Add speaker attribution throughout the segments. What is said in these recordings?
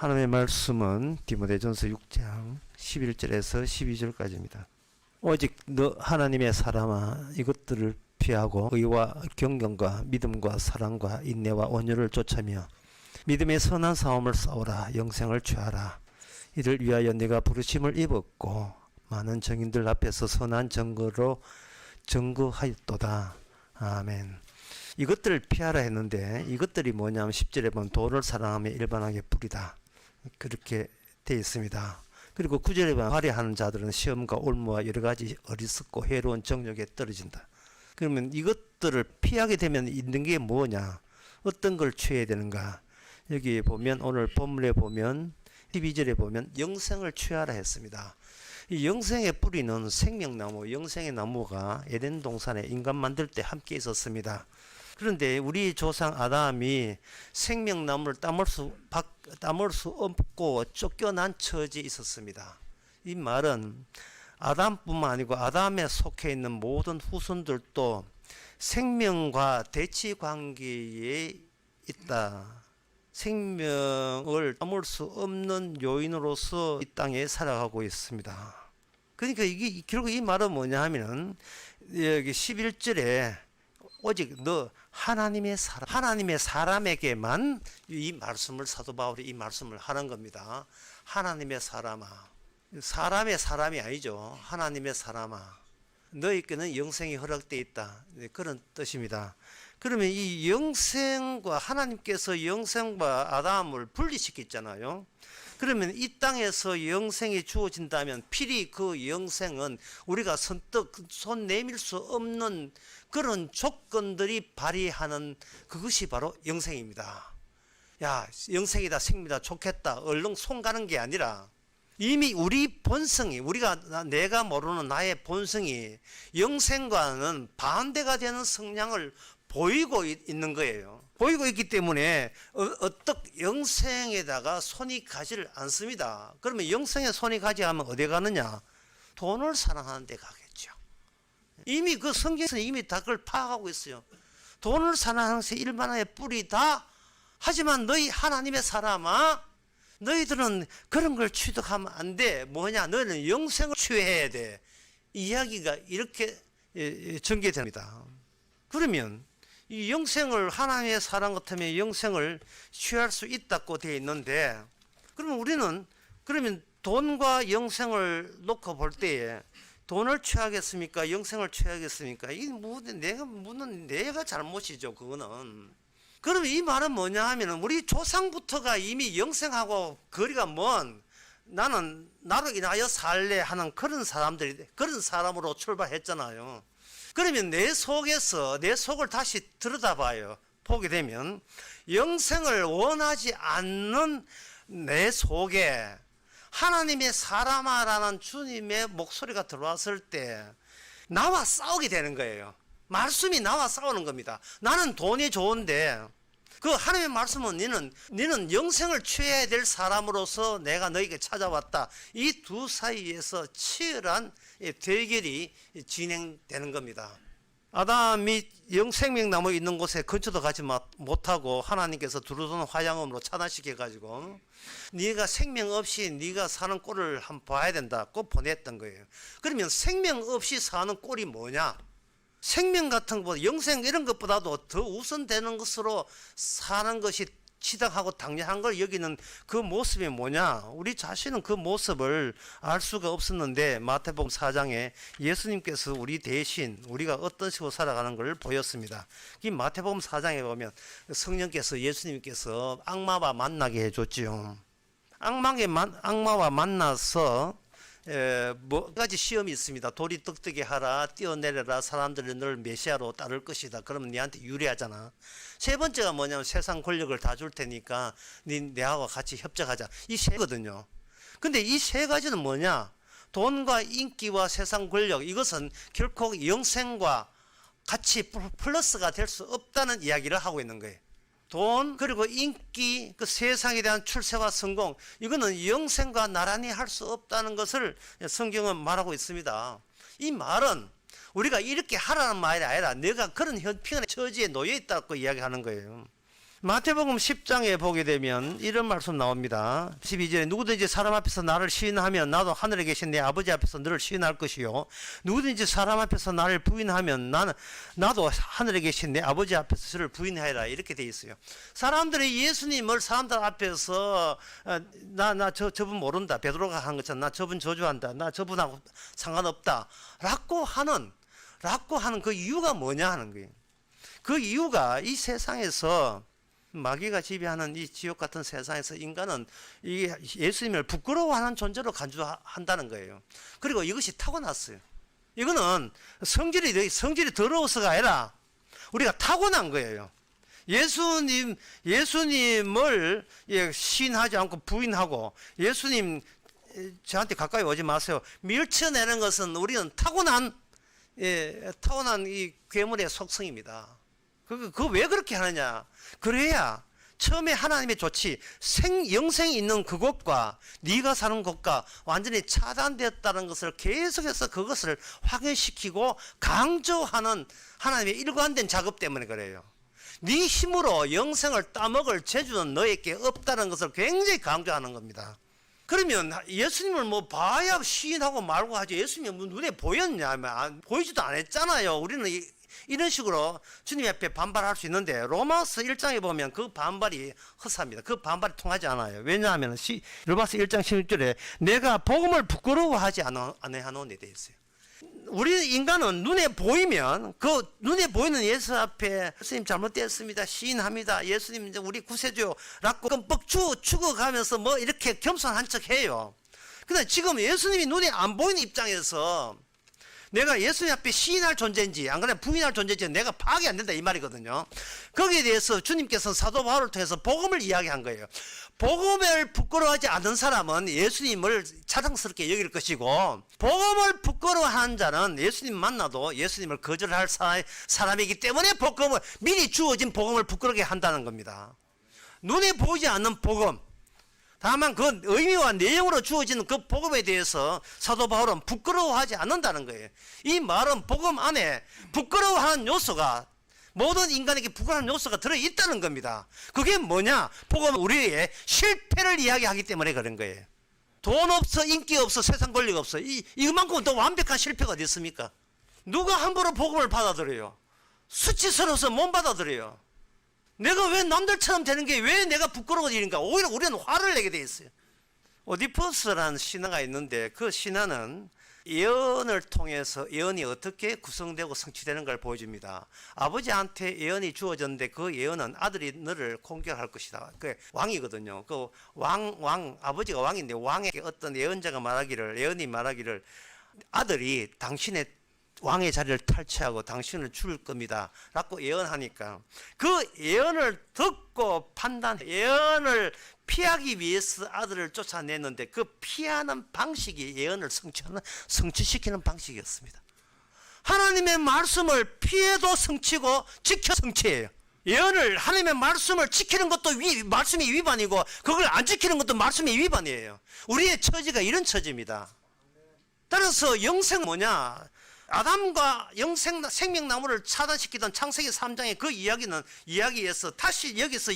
Speaker 1: 하나님의 말씀은 디모데전서 6장 11절에서 12절까지입니다. 오직 너 하나님의 사람아 이것들을 피하고 의와 경건과 믿음과 사랑과 인내와 온유를 좇으며 믿음의 선한 싸움을 싸우라. 영생을 취하라. 이를 위하여 네가 부르심을 입었고 많은 정인들 앞에서 선한 증거로 증거하였도다. 아멘. 이것들을 피하라 했는데 이것들이 뭐냐면 10절에 보면 돈을 사랑하며 일반하게 부리다. 그렇게 되어 있습니다. 그리고 9절에 보면 발휘하는 자들은 시험과 올무와 여러 가지 어리석고 해로운 정욕에 떨어진다. 그러면 이것들을 피하게 되면 있는 게 뭐냐? 어떤 걸 취해야 되는가? 여기 보면 오늘 본문에 보면 12절에 보면 영생을 취하라 했습니다. 이 영생의 뿌리는 생명나무, 영생의 나무가 에덴 동산에 인간 만들 때 함께 있었습니다. 그런데 우리 조상 아담이 생명나무를 따먹을 수 없고 쫓겨난 처지에 있었습니다. 이 말은 아담뿐만 아니고 아담에 속해 있는 모든 후손들도 생명과 대치 관계에 있다. 생명을 따먹을 수 없는 요인으로서 이 땅에 살아가고 있습니다. 그러니까 이게 결국 이 말은 뭐냐 하면은 여기 11절에 오직 너 하나님의 사람에게만 이 말씀을 사도 바울이 이 말씀을 하는 겁니다. 하나님의 사람아. 사람의 사람이 아니죠. 하나님의 사람아. 너희께는 영생이 허락되어 있다. 그런 뜻입니다. 그러면 이 영생과 하나님께서 영생과 아담을 분리시켰잖아요. 그러면 이 땅에서 영생이 주어진다면 필히 그 영생은 우리가 선뜻 손 내밀 수 없는 그런 조건들이 발휘하는 그것이 바로 영생입니다. 야, 영생이다, 생명이다, 좋겠다, 얼른 손 가는 게 아니라 이미 우리 본성이, 내가 모르는 나의 본성이 영생과는 반대가 되는 성향을 보이고 있는 거예요. 보이고 있기 때문에 어떻게 영생에다가 손이 가지를 않습니다. 그러면 영생에 손이 가지 하면 어디 가느냐? 돈을 사랑하는 데 가겠죠. 이미 그 성경에서 이미 다 그걸 파악하고 있어요. 돈을 사랑하는 것이 일반화의 뿌리다. 하지만 너희 하나님의 사람아, 너희들은 그런 걸 취득하면 안 돼. 뭐냐? 너희는 영생을 취해야 돼. 이야기가 이렇게 전개됩니다. 그러면 이 영생을 하나님의 사람 같으면 영생을 취할 수 있다고 되어 있는데, 그러면 우리는 그러면 돈과 영생을 놓고 볼 때에 돈을 취하겠습니까? 영생을 취하겠습니까? 이게 내가 잘못이죠. 그거는. 그러면 이 말은 뭐냐 하면은 우리 조상부터가 이미 영생하고 거리가 먼 나로 인하여 살래 하는 그런 사람으로 출발했잖아요. 그러면 내 속을 다시 들여다봐요. 보게 되면 영생을 원하지 않는 내 속에 하나님의 사람아라는 주님의 목소리가 들어왔을 때 나와 싸우게 되는 거예요. 말씀이 나와 싸우는 겁니다. 나는 돈이 좋은데 그 하나님의 말씀은 너는 영생을 취해야 될 사람으로서 내가 너에게 찾아왔다. 이 두 사이에서 치열한 대결이 진행되는 겁니다. 아담이 생명나무 있는 곳에 근처도 가지 못하고 하나님께서 두루두는 화양음으로 차단시켜가지고 네가 생명 없이 네가 사는 꼴을 한번 봐야 된다. 꼭 보냈던 거예요. 그러면 생명 없이 사는 꼴이 뭐냐? 생명 같은 것보다 영생 이런 것보다도 더 우선되는 것으로 사는 것이 치당하고 당연한 걸 여기는 그 모습이 뭐냐? 우리 자신은 그 모습을 알 수가 없었는데 마태복음 4장에 예수님께서 우리 대신 우리가 어떤 식으로 살아가는 걸 보였습니다. 이 마태복음 4장에 보면 성령께서 예수님께서 악마와 만나게 해줬지요. 악마와 만나서 몇 가지 시험이 있습니다. 돌이 떡뜨게 하라, 뛰어내려라, 사람들이 너를 메시아로 따를 것이다. 그러면 네한테 유리하잖아. 세 번째가 뭐냐면 세상 권력을 다 줄 테니까 내하고 같이 협작하자. 이 세 거든요. 근데 이 세 가지는 뭐냐? 돈과 인기와 세상 권력, 이것은 결코 영생과 같이 플러스가 될 수 없다는 이야기를 하고 있는 거예요. 돈, 그리고 인기, 그 세상에 대한 출세와 성공, 이거는 영생과 나란히 할 수 없다는 것을 성경은 말하고 있습니다. 이 말은 우리가 이렇게 하라는 말이 아니라 내가 그런 형편의 처지에 놓여 있다고 이야기하는 거예요. 마태복음 10장에 보게 되면 이런 말씀 나옵니다. 12절에 누구든지 사람 앞에서 나를 시인하면 나도 하늘에 계신 내 아버지 앞에서 너를 시인할 것이요 누구든지 사람 앞에서 나를 부인하면 나도 하늘에 계신 내 아버지 앞에서 저를 부인하리라 이렇게 돼 있어요. 사람들이 예수님을 사람들 앞에서 저분 모른다 베드로가 한 것처럼 나 저분 저주한다 나 저분하고 상관없다 라고 하는 그 이유가 뭐냐 하는 거예요. 그 이유가 이 세상에서 마귀가 지배하는 이 지옥 같은 세상에서 인간은 이 예수님을 부끄러워하는 존재로 간주한다는 거예요. 그리고 이것이 타고났어요. 이거는 성질이 더러워서가 아니라 우리가 타고난 거예요. 예수님을 시인하지 않고 부인하고 예수님 저한테 가까이 오지 마세요. 밀쳐내는 것은 우리는 타고난 이 괴물의 속성입니다. 그 왜 그렇게 하느냐? 그래야 처음에 하나님의 조치, 영생이 있는 그곳과 네가 사는 곳과 완전히 차단되었다는 것을 계속해서 그것을 확인시키고 강조하는 하나님의 일관된 작업 때문에 그래요. 네 힘으로 영생을 따먹을 재주는 너에게 없다는 것을 굉장히 강조하는 겁니다. 그러면 예수님을 뭐 봐야 시인하고 말고 하지 예수님이 눈에 보였냐? 보이지도 않았잖아요. 우리는 이런 식으로 주님 앞에 반발할 수 있는데 로마서 1장에 보면 그 반발이 허사입니다. 그 반발이 통하지 않아요. 왜냐하면 로마서 1장 16절에 내가 복음을 부끄러워하지 않아하노니 되어 있어요. 우리 인간은 눈에 보이면 그 눈에 보이는 예수 앞에 예수님 잘못되었습니다. 시인합니다. 예수님 이제 우리 구세주라고 끔뻑 죽어가면서 뭐 이렇게 겸손한 척해요. 근데 지금 예수님이 눈에 안 보이는 입장에서 내가 예수님 앞에 시인할 존재인지 안 그래 부인할 존재인지 내가 파악이 안 된다 이 말이거든요. 거기에 대해서 주님께서는 사도 바울을 통해서 복음을 이야기한 거예요. 복음을 부끄러워하지 않는 사람은 예수님을 자랑스럽게 여길 것이고 복음을 부끄러워하는 자는 예수님 만나도 예수님을 거절할 사람이기 때문에 미리 주어진 복음을 부끄럽게 한다는 겁니다. 눈에 보이지 않는 복음, 다만 그 의미와 내용으로 주어지는 그 복음에 대해서 사도 바울은 부끄러워하지 않는다는 거예요. 이 말은 복음 안에 부끄러워하는 요소가 모든 인간에게 부끄러운 요소가 들어있다는 겁니다. 그게 뭐냐? 복음은 우리의 실패를 이야기하기 때문에 그런 거예요. 돈 없어, 인기 없어, 세상 권리가 없어. 이만큼은 더 완벽한 실패가 어디 있습니까? 누가 함부로 복음을 받아들여요? 수치스러워서 못 받아들여요. 내가 왜 남들처럼 되는 게 왜 내가 부끄러워지는가? 오히려 우리는 화를 내게 돼 있어요. 오디푸스라는 신화가 있는데 그 신화는 예언을 통해서 예언이 어떻게 구성되고 성취되는 걸 보여줍니다. 아버지한테 예언이 주어졌는데 그 예언은 아들이 너를 공격할 것이다. 그 왕이거든요. 그 아버지가 왕인데 왕에게 어떤 예언이 말하기를 아들이 당신의 왕의 자리를 탈취하고 당신을 죽일 겁니다 라고 예언하니까 그 예언을 듣고 예언을 피하기 위해서 아들을 쫓아냈는데 그 피하는 방식이 예언을 성취시키는 방식이었습니다. 하나님의 말씀을 피해도 성취고 지켜 성취해요. 예언을 하나님의 말씀을 지키는 것도 말씀이 위반이고 그걸 안 지키는 것도 말씀이 위반이에요. 우리의 처지가 이런 처지입니다. 따라서 영생은 뭐냐? 아담과 생명나무를 차단시키던 창세기 3장의 그 이야기에서 다시 여기서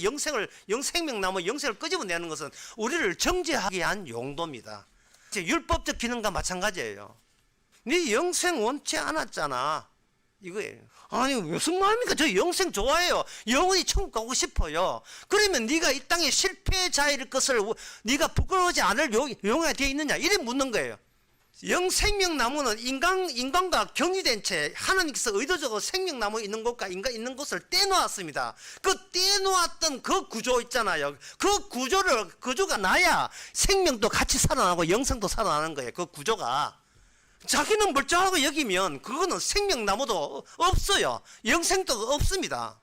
Speaker 1: 생명나무 영생을 끄집어내는 것은 우리를 정죄하기 위한 용도입니다. 율법적 기능과 마찬가지예요. 네 영생 원치 않았잖아. 이거예요. 아니 무슨 말입니까? 저 영생 좋아해요. 영원히 천국 가고 싶어요. 그러면 네가 이 땅에 실패자일 것을 네가 부끄러워하지 않을 용어가 되어 있느냐? 이래 묻는 거예요. 영생명나무는 인간과 경유된 채 하나님께서 의도적으로 생명나무 있는 곳과 인간 있는 곳을 떼놓았습니다. 그 떼놓았던 그 구조 있잖아요. 그 구조가 나야 생명도 같이 살아나고 영생도 살아나는 거예요. 그 구조가. 자기는 멀쩡하고 여기면 그거는 생명나무도 없어요. 영생도 없습니다.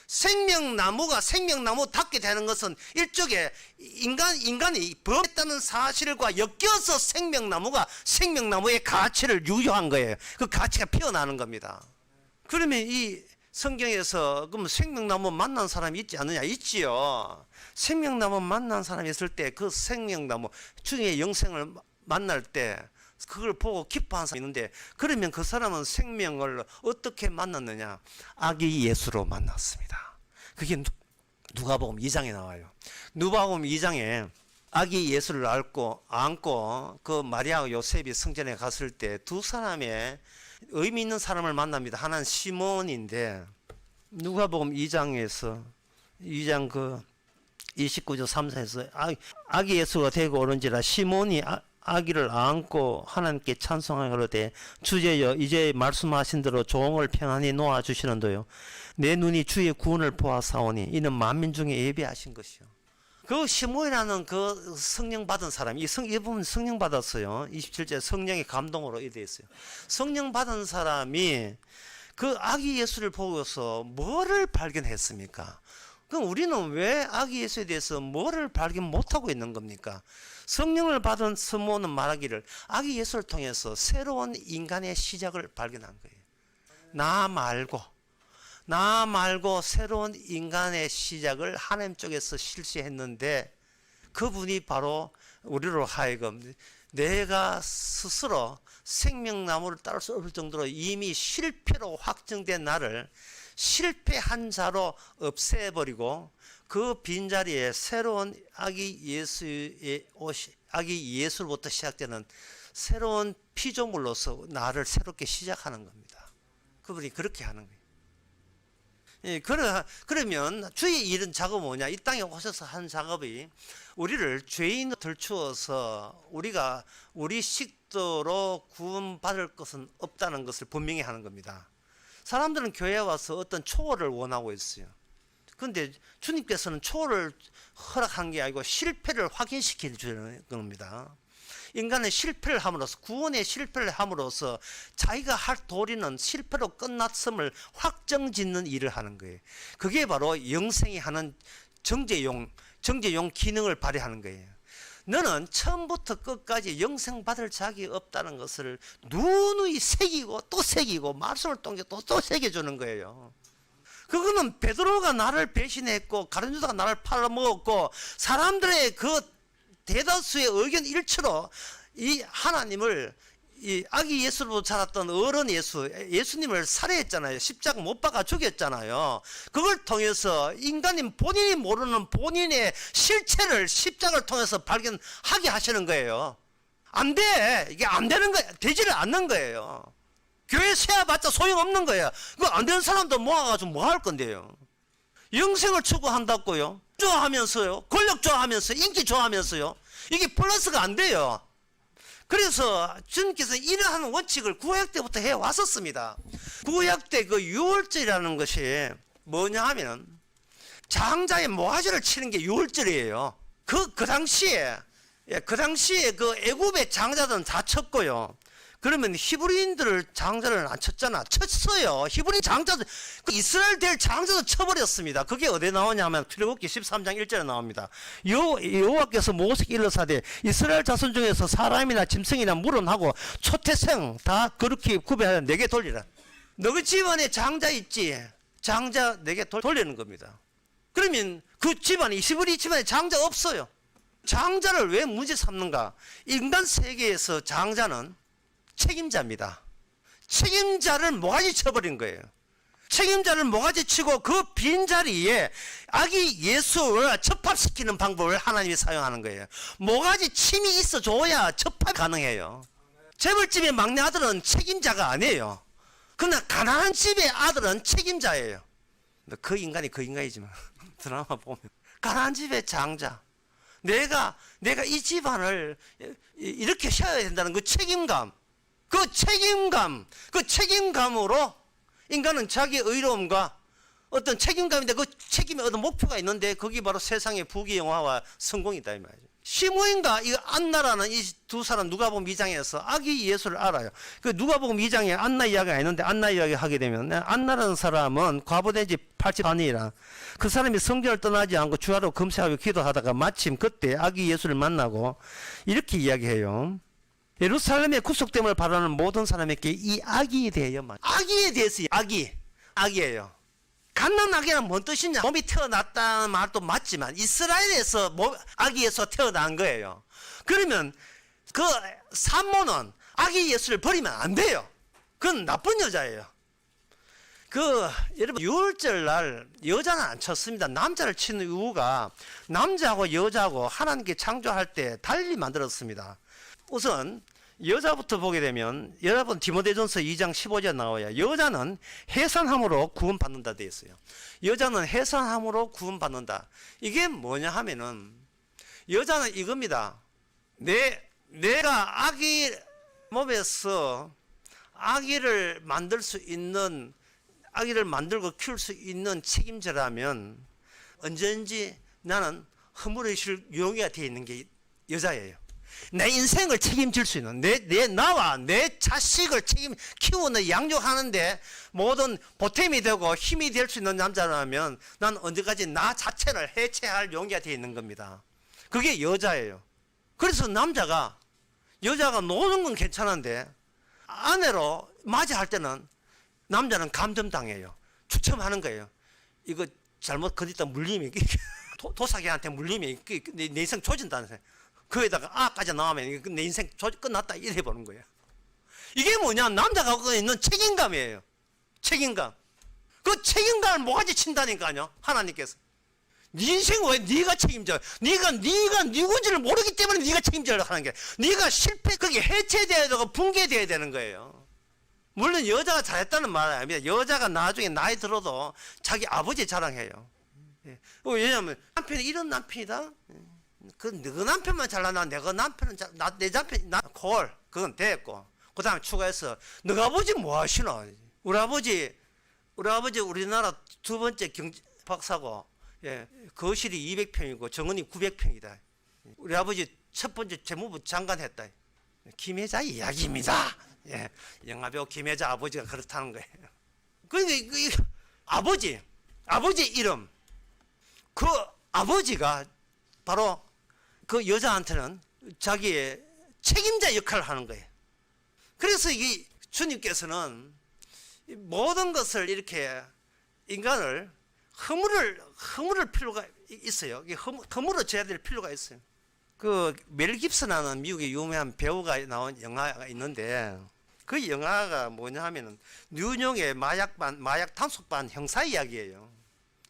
Speaker 1: 생명나무가 생명나무답게 되는 것은 일종의 인간이 범했다는 사실과 엮여서 생명나무의 가치를 유효한 거예요. 그 가치가 피어나는 겁니다. 그러면 이 성경에서 그럼 생명나무 만난 사람이 있지 않느냐? 있지요. 생명나무 만난 사람이 있을 때 그 생명나무 주님의 영생을 만날 때 그걸 보고 기뻐하는 사람이 있는데 그러면 그 사람은 생명을 어떻게 만났느냐? 아기 예수로 만났습니다. 그게 누가복음 2장에 나와요. 누가복음 2장에 아기 예수를 안고 그 마리아와 요셉이 성전에 갔을 때 두 사람의 의미 있는 사람을 만납니다. 하나는 시몬인데 누가복음 2장 그 29절 3절에서 아기 예수가 되고 오른지라 시몬이 아기를 안고 하나님께 찬송하되 주제여 이제 말씀하신 대로 종을 평안히 놓아주시는도요 내 눈이 주의 구원을 보아사오니 이는 만민 중에 예비하신 것이요. 그 시몬이라는 그 성령 받은 사람, 이분 성령 받았어요. 27절 성령의 감동으로 이돼 있어요. 성령 받은 사람이 그 아기 예수를 보고서 뭐를 발견했습니까? 그럼 우리는 왜 아기 예수에 대해서 뭐를 발견 못하고 있는 겁니까? 성령을 받은 스모는 말하기를 아기 예수를 통해서 새로운 인간의 시작을 발견한 거예요. 나 말고 새로운 인간의 시작을 하나님 쪽에서 실시했는데 그분이 바로 우리로 하여금 내가 스스로 생명나무를 따를 수 없을 정도로 이미 실패로 확정된 나를 실패한 자로 없애버리고 그 빈자리에 새로운 아기 예수로부터 시작되는 새로운 피조물로서 나를 새롭게 시작하는 겁니다. 그분이 그렇게 하는 거예요. 예, 그러면 주의 일은 작업은 뭐냐? 이 땅에 오셔서 한 작업이 우리를 죄인으로 들추어서 우리가 우리 식도로 구원받을 것은 없다는 것을 분명히 하는 겁니다. 사람들은 교회에 와서 어떤 초월을 원하고 있어요. 그런데 주님께서는 초월을 허락한 게 아니고 실패를 확인시켜 주는 겁니다. 인간의 실패를 함으로써 구원의 실패를 함으로써 자기가 할 도리는 실패로 끝났음을 확정짓는 일을 하는 거예요. 그게 바로 영생이 하는 정죄용 기능을 발휘하는 거예요. 너는 처음부터 끝까지 영생 받을 자격이 없다는 것을 누누이 새기고 또 새기고 말씀을 통해 또 새겨주는 거예요. 그거는 베드로가 나를 배신했고 가룟 유다가 나를 팔아먹었고 사람들의 그 대다수의 의견 일치로 이 하나님을 이 아기 예수로 자랐던 어른 예수님을 살해했잖아요. 십자가 못 박아 죽였잖아요. 그걸 통해서 인간인 본인이 모르는 본인의 실체를 십자가를 통해서 발견하게 하시는 거예요. 안 돼. 이게 안 되는 거예요. 되지를 않는 거예요. 교회 세워봤자 소용없는 거예요. 그거 안 되는 사람도 모아가지고 뭐 할 건데요. 영생을 추구한다고요. 좋아하면서요. 권력 좋아하면서 인기 좋아하면서요. 이게 플러스가 안 돼요. 그래서 주님께서 이러한 원칙을 구약 때부터 해왔었습니다. 구약 때 그 유월절이라는 것이 뭐냐 하면 장자의 모가지를 치는 게 유월절이에요. 그 당시에 그 애굽의 장자들은 다 쳤고요. 그러면 히브리인들을 장자를 안 쳤잖아. 쳤어요. 히브리 장자들, 그 이스라엘 될 장자도 쳐버렸습니다. 그게 어디에 나오냐면 출애굽기 13장 1절에 나옵니다. 여호와께서 모세에게 일러사되 이스라엘 자손 중에서 사람이나 짐승이나 물은 하고 초태생 다 그렇게 구별하여 내게 돌리라. 너희 집안에 장자 있지? 장자 내게 돌리는 겁니다. 그러면 그 집안에 히브리 집안에 장자 없어요. 장자를 왜 문제 삼는가? 인간 세계에서 장자는 책임자입니다. 책임자를 모가지 쳐버린 거예요. 책임자를 모가지 치고 그 빈자리에 아기 예수를 접합시키는 방법을 하나님이 사용하는 거예요. 모가지 침이 있어줘야 접합이 가능해요. 재벌집의 막내 아들은 책임자가 아니에요. 그러나 가난한 집의 아들은 책임자예요. 그 인간이 그 인간이지만 드라마 보면 가난한 집의 장자, 내가 이 집안을 이렇게 쉬어야 된다는 그 책임감으로 인간은 자기 의로움과 어떤 책임감인데 그 책임에 어떤 목표가 있는데 그게 바로 세상의 부귀영화와 성공이다 이 말이죠. 시므온과 이 안나라는 이 두 사람 누가복음 2장에서 아기 예수를 알아요. 그 누가복음 2장에 안나 이야기가 있는데 안나 이야기 하게 되면 안나라는 사람은 과부된 지 80안이라 그 사람이 성전을 떠나지 않고 주야로 금식하고 기도하다가 마침 그때 아기 예수를 만나고 이렇게 이야기해요. 예루살렘의 구속됨을 바라는 모든 사람에게 이 아기에 대하여 아기에 대해서 아기예요. 갓난아기란 뭔 뜻이냐? 몸이 태어났다는 말도 맞지만 이스라엘에서 아기에서 태어난 거예요. 그러면 그 산모는 아기 예수를 버리면 안 돼요. 그건 나쁜 여자예요. 여러분, 유월절 날 여자는 안 쳤습니다. 남자를 치는 이유가 남자하고 여자하고 하나님께 창조할 때 달리 만들었습니다. 우선 여자부터 보게 되면 여러분 디모데전서 2장 15절 나와요. 여자는 해산함으로 구원받는다 되어 있어요. 여자는 해산함으로 구원받는다. 이게 뭐냐 하면은 여자는 이겁니다. 내가 아기 몸에서 아기를 만들 수 있는, 아기를 만들고 키울 수 있는 책임자라면 언제든지 나는 허물의 용의가 되어 있는 게 여자예요. 내 인생을 책임질 수 있는, 나와 내 자식을 키우는, 양육하는데 모든 보탬이 되고 힘이 될 수 있는 남자라면 난 언제까지 나 자체를 해체할 용의가 되어 있는 겁니다. 그게 여자예요. 그래서 여자가 노는 건 괜찮은데 아내로 맞이할 때는 남자는 감점당해요. 추첨하는 거예요. 이거 잘못 거기다 물리면 도사기한테 물리면 내 인생 조진다는 생각. 거기다가 아까지 나오면 내 인생 끝났다 이래 보는 거예요. 이게 뭐냐? 남자가 갖고 있는 책임감이에요. 책임감. 그 책임감을 모가지 친다니까요. 하나님께서. 네 인생 왜 네가 책임져? 네가 누군지를 모르기 때문에 네가 책임져야 하는 게. 네가 그게 해체돼야 되고 붕괴돼야 되는 거예요. 물론 여자가 잘했다는 말은 아닙니다. 여자가 나중에 나이 들어도 자기 아버지 자랑해요. 왜냐하면 남편이 이런 남편이다. 너 남편만 잘나나 내가 남편은 내 남편이 그건 됐고, 그 다음에 추가해서 너 아버지 뭐 하시나? 우리 아버지 우리나라 두 번째 박사고, 거실이 200평이고 정원이 900평이다. 우리 아버지 첫 번째 재무부 장관 했다. 김혜자 이야기입니다. 영화배우 김혜자 아버지가 그렇다는 거예요. 그러니까 아버지 이름, 그 아버지가 바로 그 여자한테는 자기의 책임자 역할을 하는 거예요. 그래서 이게 주님께서는 모든 것을 이렇게 인간을 허물을 필요가 있어요. 허물을 져야 될 필요가 있어요. 그 멜 깁슨이라는 미국의 유명한 배우가 나온 영화가 있는데 그 영화가 뭐냐 하면은 뉴욕의 마약 단속반 형사 이야기예요.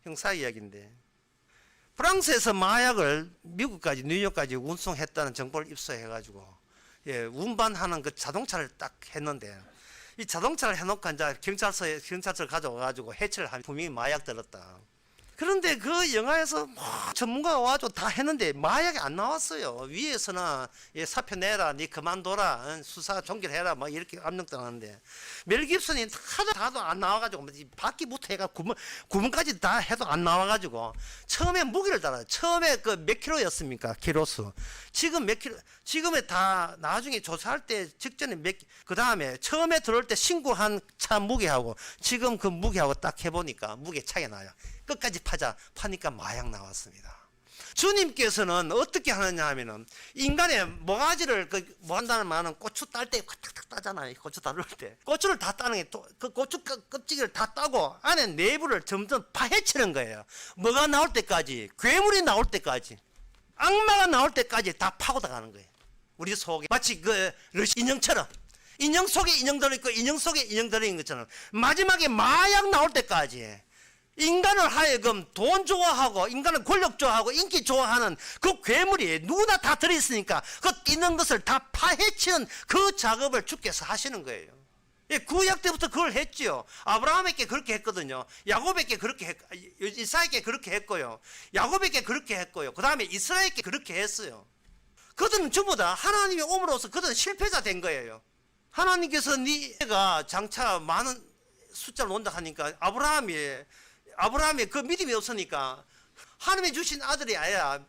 Speaker 1: 형사 이야기인데 프랑스에서 마약을 미국까지 뉴욕까지 운송했다는 정보를 입수해가지고 운반하는 그 자동차를 딱 했는데 이 자동차를 해놓고 이제 경찰서를 가져와가지고 해체를 하면 분명히 마약 들었다. 그런데 그 영화에서 전문가가 와가지고 다 했는데 마약이 안 나왔어요. 위에서는 사표 내라, 니 그만둬라, 수사 종결해라, 막 이렇게 압력당하는데 멜 깁슨이 다도 안 나와가지고 바퀴부터 해가 구멍까지 다 해도 안 나와가지고 처음에 무기를 달아요. 처음에 그 몇 킬로였습니까? 키로수. 지금 몇 킬로? 지금에 다 나중에 조사할 때 직전에 그 다음에 처음에 들어올 때 신고한 차 무게하고 지금 그 무게하고 딱 해보니까 무게 차이가 나요. 끝까지 파니까 마약 나왔습니다. 주님께서는 어떻게 하느냐 하면은 인간의 모가지를 뭐 한다는 말은 고추 딸 때 탁탁 따잖아요. 고추 따를 때 고추를 다 따는 게 그 고추 껍질을 다 따고 안에 내부를 점점 파헤치는 거예요. 뭐가 나올 때까지, 괴물이 나올 때까지, 악마가 나올 때까지 다 파고들어가는 거예요. 우리 속에 마치 그 인형처럼 인형 속에 인형 들어있고 인형 속에 인형 들어있는 것처럼 마지막에 마약 나올 때까지 인간을 하여금 돈 좋아하고 인간을 권력 좋아하고 인기 좋아하는 그 괴물이 누구나 다 들어있으니까 그 있는 것을 다 파헤치는 그 작업을 주께서 하시는 거예요. 구약 때부터 그걸 했지요. 아브라함에게 그렇게 했거든요. 야곱에게 그렇게 했고, 이사에게 그렇게 했고요. 야곱에게 그렇게 했고요. 그 다음에 이스라엘에게 그렇게 했어요. 그들은 전부 다 하나님이 옴으로써 그들은 실패자 된 거예요. 하나님께서 네가 장차 많은 숫자를 논다 하니까 아브라함이 그 믿음이 없으니까 하나님이 주신 아들이 아니라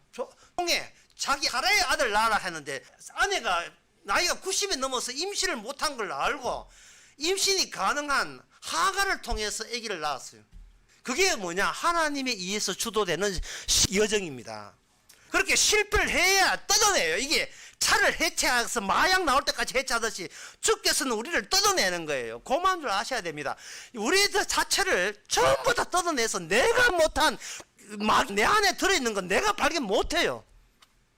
Speaker 1: 통해 자기 하라의 아들 낳으라 했는데 아내가 나이가 90이 넘어서 임신을 못한 걸 알고 임신이 가능한 하가를 통해서 아기를 낳았어요. 그게 뭐냐? 하나님에 의해서 주도되는 여정입니다. 그렇게 실패를 해야 뜯어내요. 이게 차를 해체해서 마약 나올 때까지 해체하듯이 주께서는 우리를 뜯어내는 거예요. 고마운 줄 아셔야 됩니다. 우리 자체를 전부 다 뜯어내서 내가 못한 내 안에 들어있는 건 내가 발견 못해요.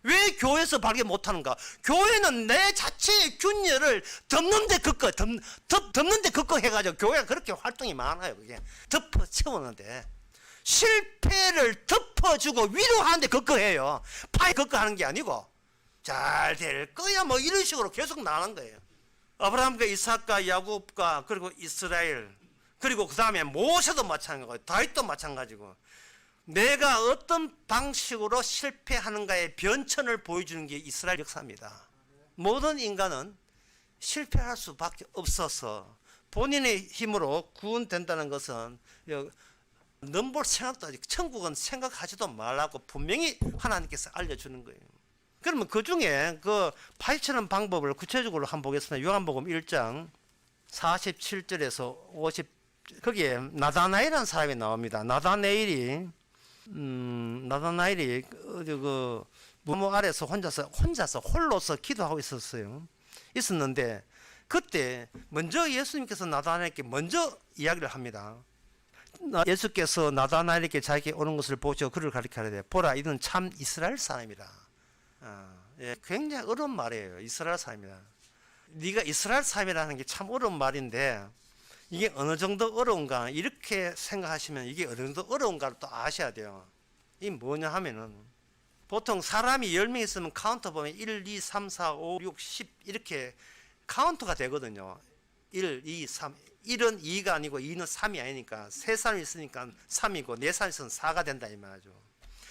Speaker 1: 왜 교회에서 발견 못하는가? 교회는 내 자체의 균열을 덮는데 덮는데 해가지고 교회가 그렇게 활동이 많아요. 그게 덮어 채우는데 실패를 덮어주고 위로하는데 해요. 파에 하는 게 아니고 잘 될 거야 뭐 이런 식으로 계속 나가는 거예요. 아브라함과 이삭과 야곱과 그리고 이스라엘 그리고 그 다음에 모세도 마찬가지고 다윗도 마찬가지고 내가 어떤 방식으로 실패하는가의 변천을 보여주는 게 이스라엘 역사입니다. 모든 인간은 실패할 수밖에 없어서 본인의 힘으로 구원된다는 것은 넘볼 생각도 아직 천국은 생각하지도 말라고 분명히 하나님께서 알려주는 거예요. 그러면 그 중에 그 파헤치는 방법을 구체적으로 한번 보겠습니다. 요한복음 1장 47절에서 50 거기에 나다나엘이라는 사람이 나옵니다. 나다나엘이 그 무모 아래서 혼자서 홀로서 기도하고 있었는데 그때 먼저 예수님께서 나다나엘에게 먼저 이야기를 합니다. 예수께서 나다나엘에게 자기에게 오는 것을 보시고 그를 가리키되 보라 이는 참 이스라엘 사람이라. 굉장히 어려운 말이에요. 이스라엘 사람이라. 네가 이스라엘 사람이라는 게 참 어려운 말인데 이게 어느 정도 어려운가 이렇게 생각하시면 이게 어느 정도 어려운가를 또 아셔야 돼요. 이게 뭐냐 하면은 보통 사람이 10명 있으면 카운터 보면 1, 2, 3, 4, 5, 6, 10 이렇게 카운터가 되거든요. 1, 2, 3 1은 2가 아니고 2는 3이 아니니까 3사람이 있으니까 3이고 4사람이 있으면 4가 된다 이 말이죠.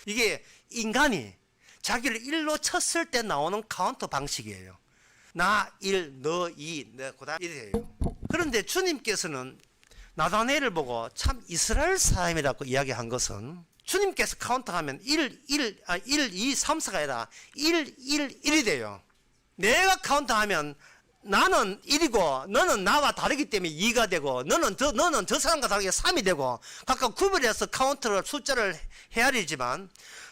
Speaker 1: 이게 인간이 자기를 1로 쳤을 때 나오는 카운터 방식이에요. 나 1, 너 2, 그 다음 1이에요. 그런데 주님께서는 나다나엘을 보고 참 이스라엘 사람이라고 이야기한 것은 주님께서 카운트하면 1, 2, 3, 4가 아니라 1, 1, 1이 돼요. 내가 카운트하면 나는 1이고 너는 나와 다르기 때문에 2가 되고 너는 저 사람과 다르게 3이 되고 각각 구별해서 카운트를 숫자를 헤아리지만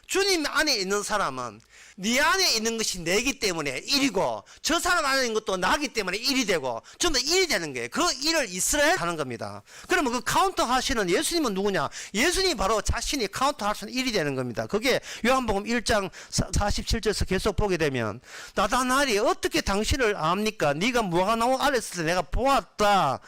Speaker 1: 주님 안에 있는 사람은 네 안에 있는 것이 내기 때문에 1이고 저 사람 안에 있는 것도 나기 때문에 1이 되고 전부 다 1이 되는 거예요. 그 1을 이스라엘 하는 겁니다. 그러면 그 카운터 하시는 예수님은 누구냐? 예수님이 바로 자신이 카운터 하시는 1이 되는 겁니다. 그게 요한복음 1장 47절에서 계속 보게 되면 나다나엘이 어떻게 당신을 압니까? 네가 무화과나무 아래 있을 때 내가 보았다.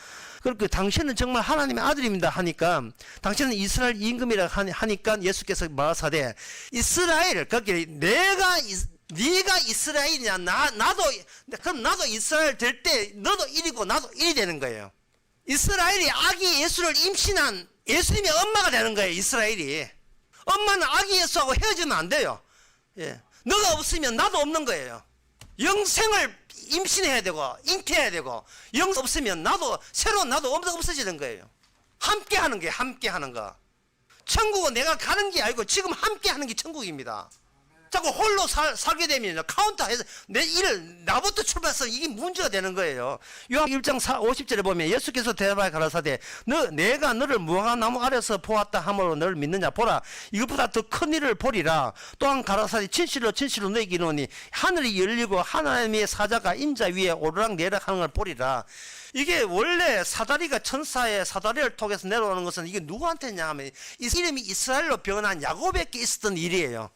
Speaker 1: 그렇게 당신은 정말 하나님의 아들입니다 하니까 당신은 이스라엘 임금이라 하니까 예수께서 말하사대 이스라엘 거기 네가 이스라엘이냐 그럼 나도 이스라엘 될 때 너도 1이고 나도 1이 되는 거예요. 이스라엘이 아기 예수를 임신한 예수님의 엄마가 되는 거예요. 이스라엘이 엄마는 아기 예수하고 헤어지면 안 돼요. 너가 없으면 나도 없는 거예요. 영생을 임신해야 되고 잉태해야 되고 영 없으면 새로운 나도 없어지는 거예요. 함께 하는 게 함께 하는 거. 천국은 내가 가는 게 아니고 지금 함께 하는 게 천국입니다. 자꾸 홀로 살게 되면 카운터해서 내 일을 나부터 출발해서 이게 문제가 되는 거예요. 요한 1장 50절에 보면 예수께서 대답하여 가라사대 내가 너를 무화과나무 아래서 보았다 함으로 너를 믿느냐 보라 이것보다 더 큰 일을 보리라. 또한 가라사대 진실로 너에게 이르노니 하늘이 열리고 하나님의 사자가 인자 위에 오르락내리락 하는 걸 보리라. 이게 원래 사다리가 천사의 사다리를 통해서 내려오는 것은 이게 누구한테 있냐 하면 이름이 이스라엘로 변한 야곱에게 있었던 일이에요.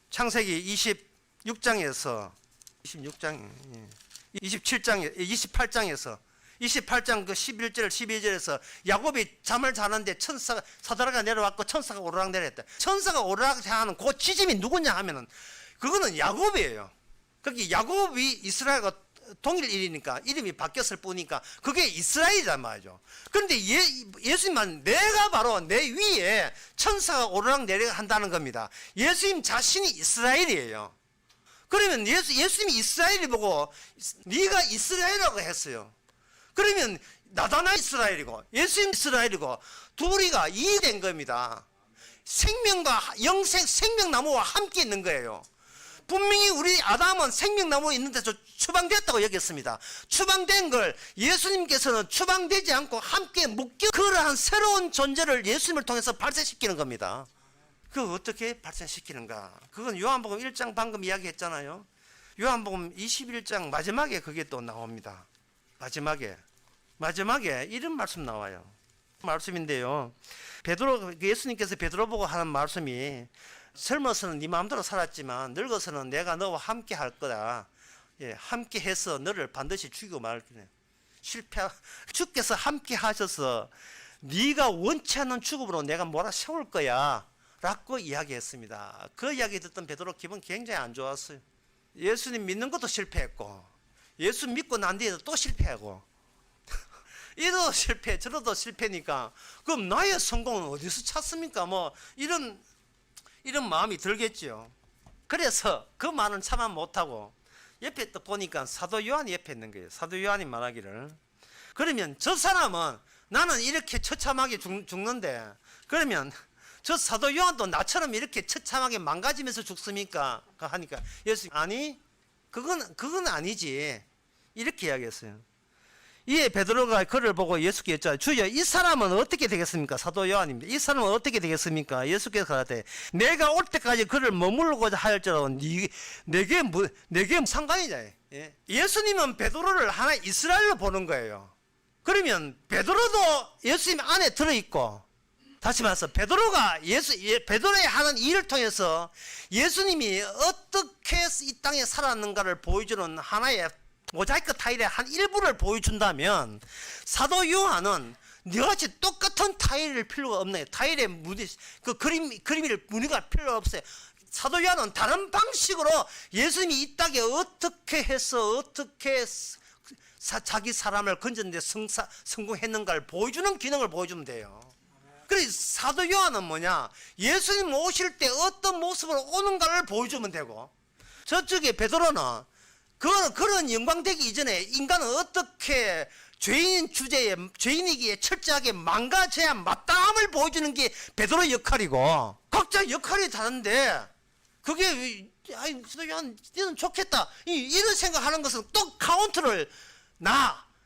Speaker 1: 창세기 28장에서 28장 그 11절 12절에서 야곱이 잠을 자는데 사다리가 내려왔고 천사가 오르락 내렸다. 천사가 오르락 하는 그 지점이 누구냐 하면은 그거는 야곱이에요. 거기 야곱이 이스라엘과 동일 일이니까 이름이 바뀌었을 뿐이니까 그게 이스라엘이란 말이죠. 그런데 예수님은 내가 바로 내 위에 천사가 오르락 내리락 한다는 겁니다. 예수님 자신이 이스라엘이에요. 그러면 예수님이 이스라엘이 보고 네가 이스라엘이라고 했어요. 그러면 나다나엘 이스라엘이고 예수님 이스라엘이고 둘이가 이해된 겁니다. 생명과 생명나무와 함께 있는 거예요. 분명히 우리 아담은 생명나무에 있는데 추방됐다고 여겼습니다. 추방된 걸 예수님께서는 추방되지 않고 함께 묶여 그러한 새로운 존재를 예수님을 통해서 발생시키는 겁니다. 그걸 어떻게 발생시키는가? 그건 요한복음 1장 방금 이야기했잖아요. 요한복음 21장 마지막에 그게 또 나옵니다. 마지막에 이런 말씀 나와요. 말씀인데요. 예수님께서 베드로 보고 하는 말씀이 젊어서는 네 마음대로 살았지만 늙어서는 내가 너와 함께 할 거다. 예, 함께 해서 너를 반드시 죽이고 말 거네. 주께서 함께 하셔서 네가 원치 않는 죽음으로 내가 몰아세울 거야 라고 이야기했습니다. 그 이야기 듣던 베드로 기분 굉장히 안 좋았어요. 예수님 믿는 것도 실패했고 예수 믿고 난 뒤에도 또 실패하고 이러도 실패 저러도 실패니까 그럼 나의 성공은 어디서 찾습니까? 뭐 이런 마음이 들겠죠. 그래서 그 말은 참아 못하고 옆에 또 보니까 사도 요한이 옆에 있는 거예요. 사도 요한이 말하기를 그러면 저 사람은 나는 이렇게 처참하게 죽는데 그러면 저 사도 요한도 나처럼 이렇게 처참하게 망가지면서 죽습니까? 하니까 예수님 아니 그건 아니지 이렇게 이야기했어요. 이에 베드로가 그를 보고 예수께 여쭤요. 주여 이 사람은 어떻게 되겠습니까? 사도 요한입니다. 이 사람은 어떻게 되겠습니까? 예수께서 가라되 내가 올 때까지 그를 머무르고자 할지라도 내게 상관이냐. 예? 예수님은 베드로를 하나 이스라엘로 보는 거예요. 그러면 베드로도 예수님 안에 들어있고 다시 말해서 베드로가 베드로의 하는 일을 통해서 예수님이 어떻게 이 땅에 살았는가를 보여주는 하나의 모자이크 타일의 한 일부를 보여준다면 사도 요한은 너같이 똑같은 타일을 필요가 없네. 타일의 무늬, 그 그림일 무늬가 필요 없어요. 사도 요한은 다른 방식으로 예수님이 이 땅에 어떻게 해서 어떻게 자기 사람을 건졌는데 성공했는가를 보여주는 기능을 보여주면 돼요. 그래서 사도 요한은 뭐냐? 예수님 오실 때 어떤 모습으로 오는가를 보여주면 되고 저쪽에 베드로는 그런 영광되기 이전에 인간은 어떻게 죄인인 주제에 죄인이기에 철저하게 망가져야 마땅함을 보여주는 게 베드로의 역할이고 각자 역할이 다른데 그게 아이 너는 좋겠다 이런 생각하는 것은 또 카운트를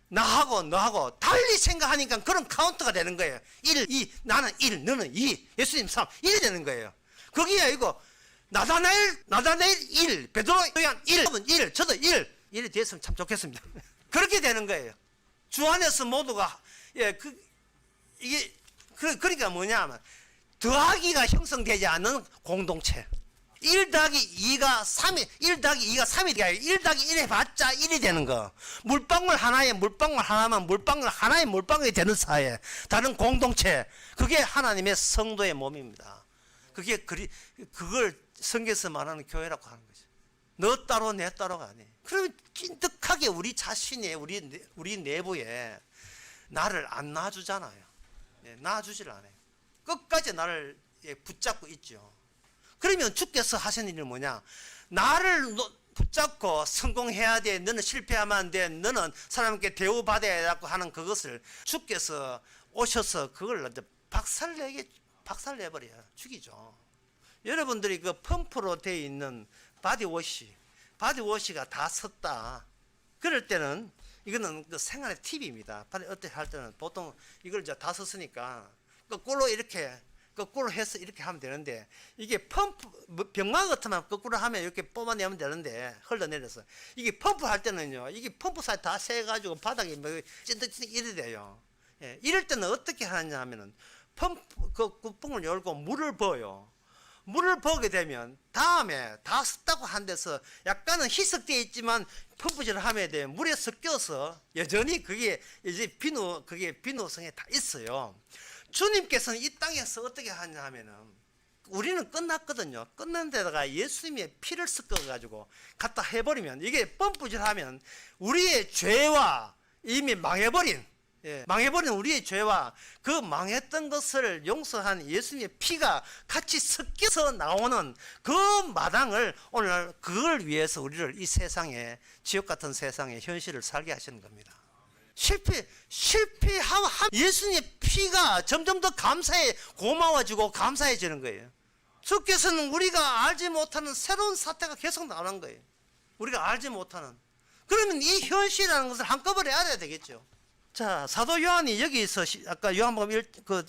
Speaker 1: 나하고 너하고 달리 생각하니까 그런 카운트가 되는 거예요. 1, 2 나는 1 너는 2 예수님 3 이래 되는 거예요. 그게 아니고 나다나엘 1 베드로 요한 1 저도 1 이래 됐으면 참 좋겠습니다. 그렇게 되는 거예요. 주 안에서 모두가 이게 그러니까 뭐냐면 더하기가 형성되지 않는 공동체. 1 더하기 2가 3이 1 더하기 2가 3이 돼야 1 더하기 1 해봤자 1이 되는 거. 물방울 하나에 물방울 하나만 물방울 하나의 물방울이 되는 사회. 다른 공동체. 그게 하나님의 성도의 몸입니다. 그걸 성경에서 말하는 교회라고 하는 거죠. 너 따로 내 따로가 아니에요. 그러면 찐득하게 우리 자신이 우리 내부에 나를 안 놔주잖아요. 놔주질 않아요. 끝까지 나를 붙잡고 있죠. 그러면 주께서 하신 일은 뭐냐? 나를 붙잡고 성공해야 돼. 너는 실패하면 안 돼. 너는 사람에게 대우받아야 하는 그것을 주께서 오셔서 그걸 박살내버려요. 죽이죠. 여러분들이 그 펌프로 되어 있는 바디워시가 다 섰다. 그럴 때는 이거는 그 생활의 팁입니다. 어떻게 할 때는 보통 이걸 이제 다 섰으니까 거꾸로 해서 이렇게 하면 되는데 이게 병마 같으면 거꾸로 하면 이렇게 뽑아내면 되는데 흘러내려서 이게 펌프 할 때는요 이게 펌프 사이 다 세가지고 바닥에 찐득찐득 이래 돼요. 예, 이럴 때는 어떻게 하느냐 하면은 펌프 그 구멍을 열고 물을 부어요. 물을 부게 되면 다음에 다 섰다고 한 데서 약간은 희석되어 있지만 펌프질을 하면 돼요. 물에 섞여서 여전히 그게 이제 비누성에 다 있어요. 주님께서는 이 땅에서 어떻게 하냐 하면은 우리는 끝났거든요. 끝난 데다가 예수님의 피를 섞어가지고 갖다 해버리면 이게 펌프질하면 우리의 죄와 이미 망해버린 우리의 죄와 그 망했던 것을 용서한 예수님의 피가 같이 섞여서 나오는 그 마당을 오늘 그걸 위해서 우리를 이 세상에 지옥 같은 세상에 현실을 살게 하시는 겁니다. 실패하면 예수님의 피가 점점 더 고마워지고 감사해지는 거예요. 주께서는 우리가 알지 못하는 새로운 사태가 계속 나오는 거예요. 우리가 알지 못하는. 그러면 이 현실이라는 것을 한꺼번에 알아야 되겠죠. 자, 사도 요한이 여기서 아까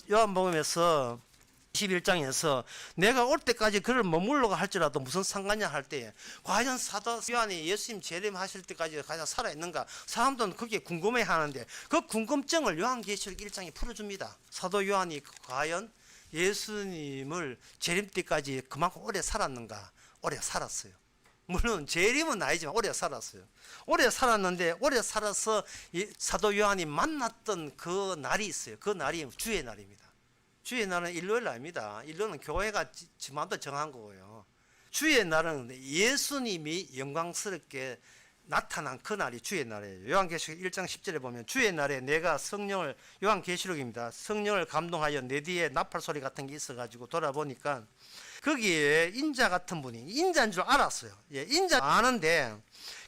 Speaker 1: 요한복음에서 21장에서 내가 올 때까지 그를 머물러가 할지라도 무슨 상관이냐 할 때 과연 사도 요한이 예수님 재림하실 때까지 가장 살아있는가 사람들은 그게 궁금해 하는데 그 궁금증을 요한계시록 1장에 풀어줍니다. 사도 요한이 과연 예수님을 재림 때까지 그만큼 오래 살았는가? 오래 살았어요. 물론 재림은 아니지만 오래 살았어요. 오래 살았는데 오래 살아서 사도 요한이 만났던 그 날이 있어요. 그 날이 주의 날입니다. 주의 날은 일요일 아닙니다. 일요일은 교회가 지마다 정한 거고요. 주의 날은 예수님이 영광스럽게 나타난 그 날이 주의 날이에요. 요한계시록 1장 10절에 보면 주의 날에 내가 성령을, 요한계시록입니다, 성령을 감동하여 내 뒤에 나팔 소리 같은 게 있어가지고 돌아보니까 거기에 인자 같은 분이, 인자인 줄 알았어요. 예, 인자 아는데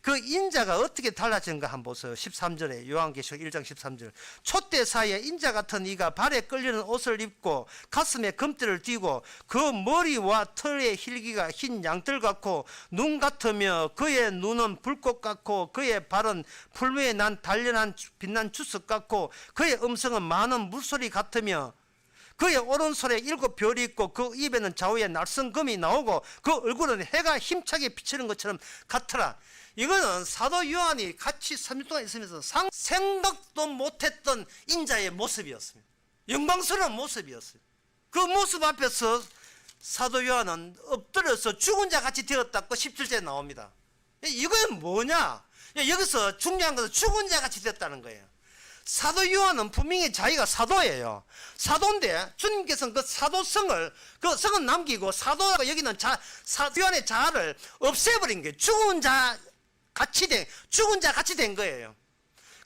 Speaker 1: 그 인자가 어떻게 달라지는가 한번 보세요. 13절에 요한계시록 1장 13절. 촛대 사이에 인자 같은 이가 발에 끌리는 옷을 입고 가슴에 금띠를 띠고 그 머리와 털의 힐기가 흰 양털 같고 눈 같으며 그의 눈은 불꽃 같고 그의 발은 풀 위에 난 단련한 빛난 주석 같고 그의 음성은 많은 물소리 같으며 그의 오른손에 7 별이 있고 그 입에는 좌우에 날성금이 나오고 그 얼굴은 해가 힘차게 비치는 것처럼 같더라. 이거는 사도 요한이 같이 3일 동안 있으면서 생각도 못했던 인자의 모습이었습니다. 영광스러운 모습이었어요. 그 모습 앞에서 사도 요한은 엎드려서 죽은 자 같이 되었다고 17절에 나옵니다. 이건 뭐냐? 여기서 중요한 것은 죽은 자 같이 되었다는 거예요. 사도 요한은 분명히 자기가 사도예요. 사도인데 주님께서는 그 사도성을, 그 성은 남기고 사도가 여기는 사도 요한의 자아를 없애버린 거예요. 죽은 자 같이 된 거예요.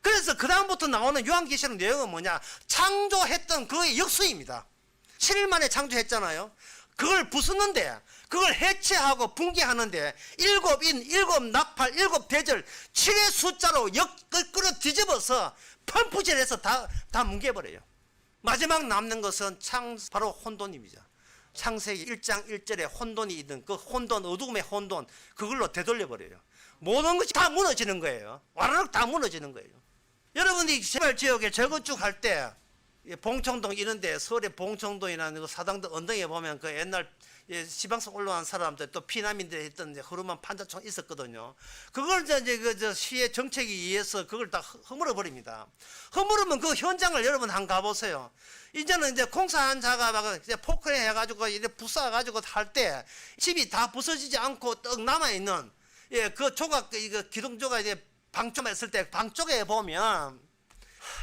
Speaker 1: 그래서 그 다음부터 나오는 요한계시록 내용은 뭐냐? 창조했던 그의 역수입니다. 7일 만에 창조했잖아요. 그걸 부수는데, 그걸 해체하고 붕괴하는데 7인, 7나팔, 7대절 7의 숫자로 끌어 뒤집어서 펌프질해서 다 뭉개버려요. 마지막 남는 것은 바로 혼돈입니다. 창세기 1장 1절에 혼돈이 있는 그 혼돈, 어두움의 혼돈, 그걸로 되돌려버려요. 모든 것이 다 무너지는 거예요. 와르륵 다 무너지는 거예요. 여러분이 개발지역에 저건축할 때 봉청동 이런데, 서울의 봉청동이나 사당동 언덕에 보면 그 옛날 지방서 올라온 사람들, 또 피난민들 했던 허름한 판자촌 있었거든요. 그걸 이제 시의 정책에 의해서 그걸 다 허물어 버립니다. 허물으면 그 현장을 여러분 한번 가보세요. 이제는 이제 공사한 자가 막 이제 포크레인 해가지고 이제 부숴가지고 할 때 집이 다 부서지지 않고 떡 남아 있는, 그 조각, 이거 기둥 조각 이제 방쪽만 있을 때 방쪽에 보면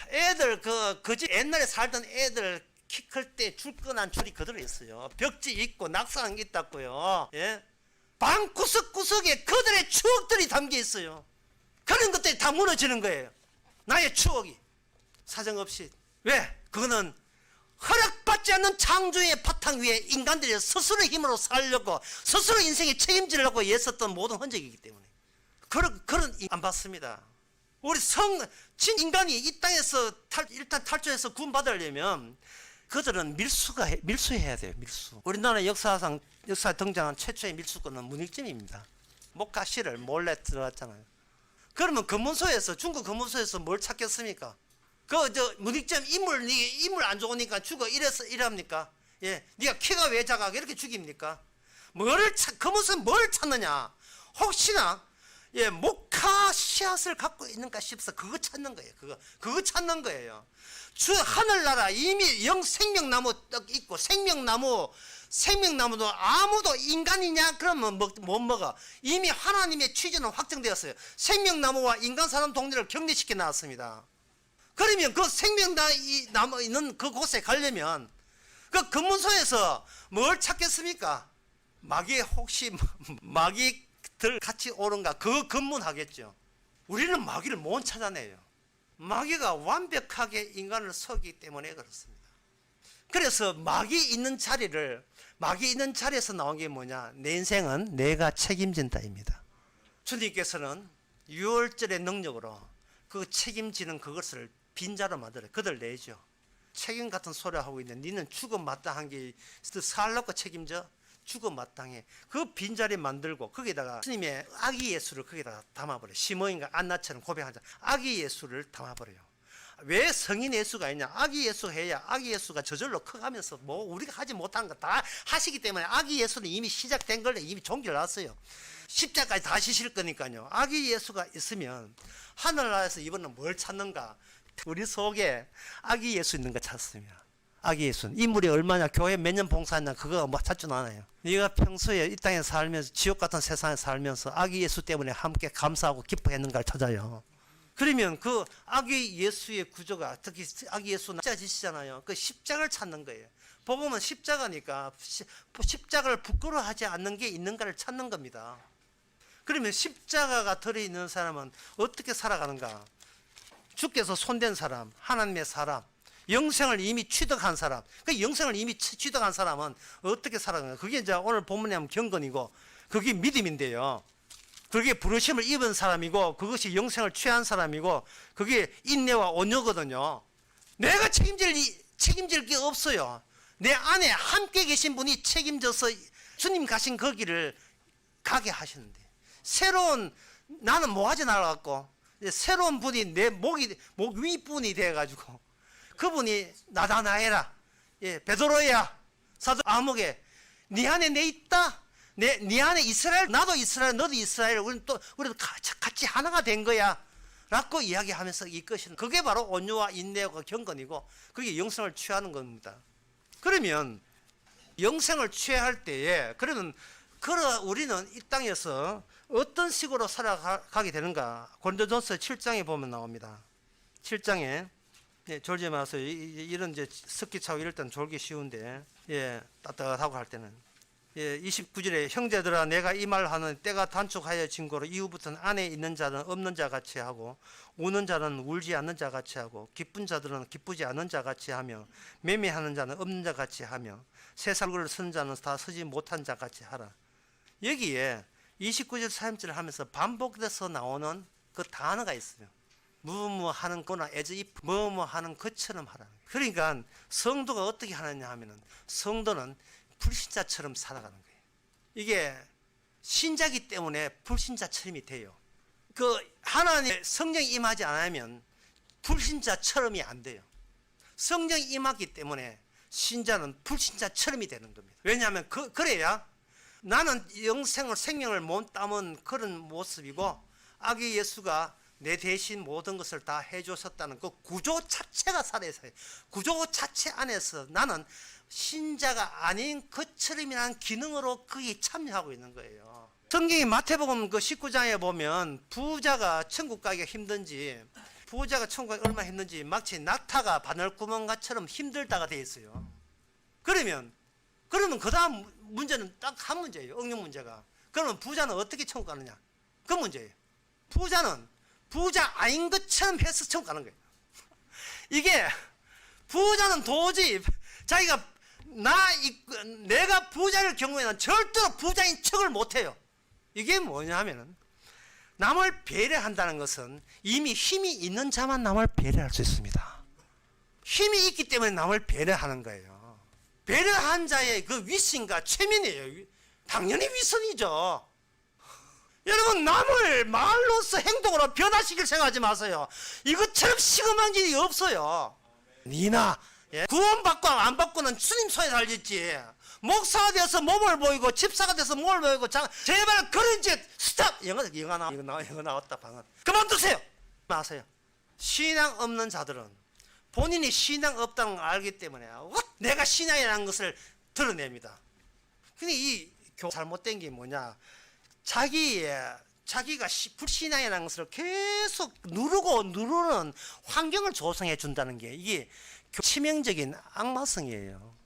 Speaker 1: 애들 그 집 옛날에 살던 애들 키 클 때 줄 끈한 줄이 그대로 있어요. 벽지 있고 낙상 있다고요. 예? 방 구석구석에 그들의 추억들이 담겨 있어요. 그런 것들이 다 무너지는 거예요. 나의 추억이 사정없이. 왜? 그거는 허락받지 않는 창조의 바탕 위에 인간들이 스스로 힘으로 살려고, 스스로 인생에 책임지려고 애썼던 모든 흔적이기 때문에 그런 안 받습니다. 우리 진인간이 이 땅에서 일단 탈주해서 구원받으려면 그들은 밀수해야 돼요. 밀수. 우리나라 역사에 등장한 최초의 밀수권은 문익점입니다. 목가시를 몰래 들어갔잖아요. 그러면 중국 검문소에서 뭘 찾겠습니까? 문익점 인물 안 좋으니까 죽어 이랍니까? 예, 네가 키가 왜 작아? 이렇게 죽입니까? 검문소는 뭘 찾느냐? 혹시나 목화 씨앗을 갖고 있는가 싶어서 그거 찾는 거예요. 그거 찾는 거예요. 하늘나라 이미 생명나무 떡 있고, 생명나무도 아무도 인간이냐? 그러면 못 먹어. 이미 하나님의 취지는 확정되었어요. 생명나무와 인간 사람 동네를 격리시켜 놨습니다. 그러면 그 생명나무 있는 그곳에 가려면 그 검문소에서 뭘 찾겠습니까? 혹시 마귀들 같이 오는가? 그거 검문하겠죠. 우리는 마귀를 못 찾아내요. 마귀가 완벽하게 인간을 속이기 때문에 그렇습니다. 그래서 마귀 있는 자리에서 나온 게 뭐냐? 내 인생은 내가 책임진다입니다. 주님께서는 6월절의 능력으로 그 책임지는 그것을 빈자로 만들어요. 그들 내죠. 책임 같은 소리 하고 있는 니는 죽음 마땅한 게 살라고 책임져? 죽음 마땅해. 그 빈자리 만들고 거기다가 주님의 아기 예수를 거기다가 담아버려요. 시몬인가 안나처럼 고백하자. 아기 예수를 담아버려요. 왜 성인 예수가 있냐? 아기 예수 해야 아기 예수가 저절로 커가면서 우리가 하지 못한 거 다 하시기 때문에 아기 예수는 이미 시작된 걸로 이미 종기를 놨어요. 십자가까지 다 지실 거니까요. 아기 예수가 있으면 하늘나라에서 이번은 뭘 찾는가? 우리 속에 아기 예수 있는 거 찾습니다. 아기 예수. 인물이 얼마냐, 교회 몇 년 봉사했냐, 그거 뭐 찾지는 않아요. 네가 평소에 이 땅에 살면서, 지옥 같은 세상에 살면서 아기 예수 때문에 함께 감사하고 기뻐했는가를 찾아요. 그러면 그 아기 예수의 구조가, 특히 아기 예수 십자지시잖아요. 그 십자가를 찾는 거예요. 복음은 십자가니까 십자가를 부끄러워하지 않는 게 있는가를 찾는 겁니다. 그러면 십자가가 들어있는 사람은 어떻게 살아가는가? 주께서 손댄 사람, 하나님의 사람, 영생을 이미 취득한 사람, 그 영생을 이미 취득한 사람은 어떻게 살아가는가? 그게 이제 오늘 본문에 하면 경건이고, 그게 믿음인데요. 그게 부르심을 입은 사람이고, 그것이 영생을 취한 사람이고, 그게 인내와 온유거든요. 내가 책임질 게 없어요. 내 안에 함께 계신 분이 책임져서 주님 가신 거기를 가게 하시는데, 새로운, 나는 뭐하지 나가갖고 새로운 분이 내 목 윗분이 돼가지고 그분이 나다나에라, 예, 베드로야, 사도 아무개, 네 안에 내 있다. 네 안에 이스라엘, 나도 이스라엘, 너도 이스라엘, 우리도 같이 하나가 된 거야 라고 이야기하면서 이끄시는, 그게 바로 온유와 인내와 경건이고, 그게 영생을 취하는 겁니다. 그러면 영생을 취할 때에, 그러면 우리는 이 땅에서 어떤 식으로 살아가게 되는가? 고린도전서 7장에 보면 나옵니다. 7장에, 네, 졸지 마세요. 이런 이제 습기 차고 이럴 때는 졸기 쉬운데, 예, 따뜻하고 할 때는. 예, 29절에 형제들아, 내가 이 말 하는 때가 단축하여 진거로 이후부터는 안에 있는 자는 없는 자 같이 하고, 우는 자는 울지 않는 자 같이 하고, 기쁜 자들은 기쁘지 않는 자 같이 하며, 매매하는 자는 없는 자 같이 하며, 세상을 쓰는 자는 다 쓰지 못한 자 같이 하라. 여기에 29절 3절을 하면서 반복돼서 나오는 그 단어가 있어요. 무뭐 하는 거나 as if, 뭐뭐 하는 것처럼 하라. 그러니까 성도가 어떻게 하느냐 하면은, 성도는 불신자처럼 살아가는 거예요. 이게 신자기 때문에 불신자처럼이 돼요. 그 하나님의 성령이 임하지 않으면 불신자처럼이 안 돼요. 성령이 임하기 때문에 신자는 불신자처럼이 되는 겁니다. 왜냐하면 그래야 나는 생명을 못 담은 그런 모습이고, 아기 예수가 내 대신 모든 것을 다 해주셨다는 그 구조 자체가 살아있어요. 구조 자체 안에서 나는 신자가 아닌 것처럼이라는 기능으로 거기에 참여하고 있는 거예요. 성경이 마태복음 그 19장에 보면 부자가 천국 가기가 힘든지, 부자가 천국 가기 얼마나 힘든지 마치 낙타가 바늘구멍같처럼 힘들다가 돼 있어요. 그러면 그 다음 문제는 딱 한 문제예요. 응용 문제가. 그러면 부자는 어떻게 천국 가느냐? 그 문제예요. 부자는 부자 아닌 것처럼 해서 천국 가는 거예요. 이게 부자는 도저히 자기가 내가 부자일 경우에는 절대로 부자인 척을 못해요. 이게 뭐냐 하면은, 남을 배려한다는 것은 이미 힘이 있는 자만 남을 배려할 수 있습니다. 힘이 있기 때문에 남을 배려하는 거예요. 배려한 자의 그 위선과 최면이에요. 당연히 위선이죠. 여러분, 남을 말로서 행동으로 변화시킬 생각하지 마세요. 이것처럼 시금한 일이 없어요. 니나 구원받고 안 받고는 주님 손에 달렸지. 목사가 돼서 몸을 보이고 집사가 돼서 몸을 보이고, 제발 그런 짓 스탑. 영어 나왔다 방금. 그만두세요. 마세요. 신앙 없는 자들은 본인이 신앙 없다는 걸 알기 때문에 내가 신앙이라는 것을 드러냅니다. 근데 이 잘못된 게 뭐냐? 자기가 불신앙이라는 것을 계속 누르는 환경을 조성해 준다는 게, 이게 치명적인 악마성이에요.